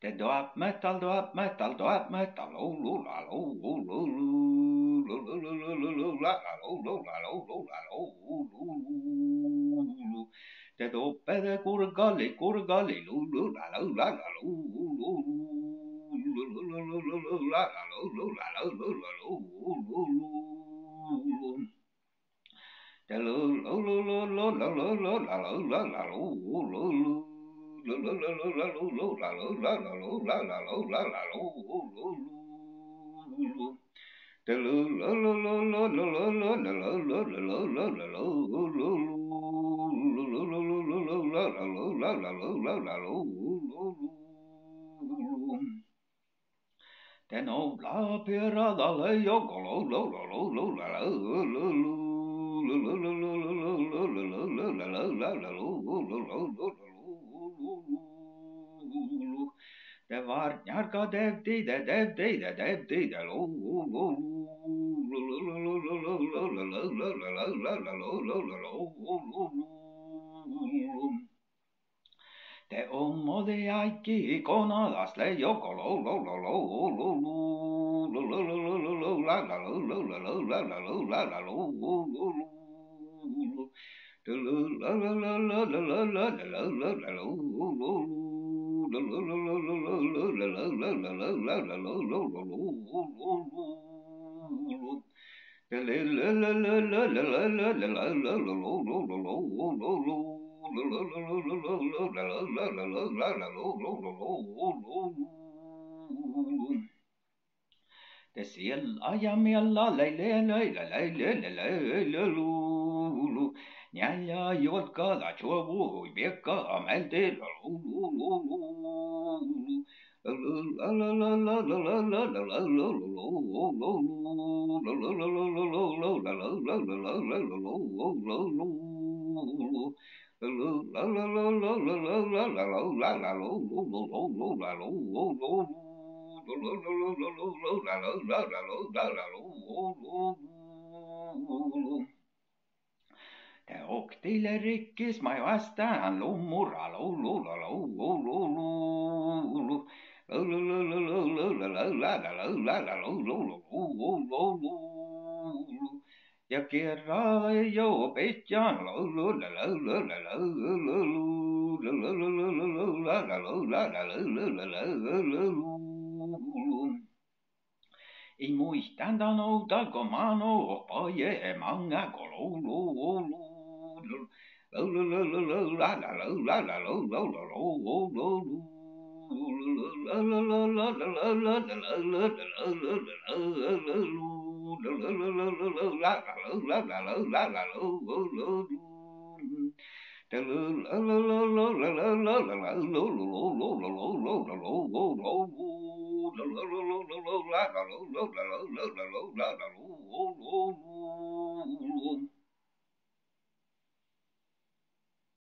The doap metal, doap metal, doap metal, the dope de kurgali, kurgali, Den obla pirada le yogolo lo lo lo lo la la lo lo det var njarka devdi det devdi det devdi det lo lo lo Te ommo de aikki ikonadas le joko lo lo lo lo lo lo lo lo la la lo lo la lo la la lo la la lo lo lo la la la la la la la la la la lo lo Det siellä ja miellä leilelu. Nälja jotkalla juovui piekkaa meiltä Te oktille rikkis ma vastaan lummura ja kerralla jo pitjan I muistan nouta kun mano poje manga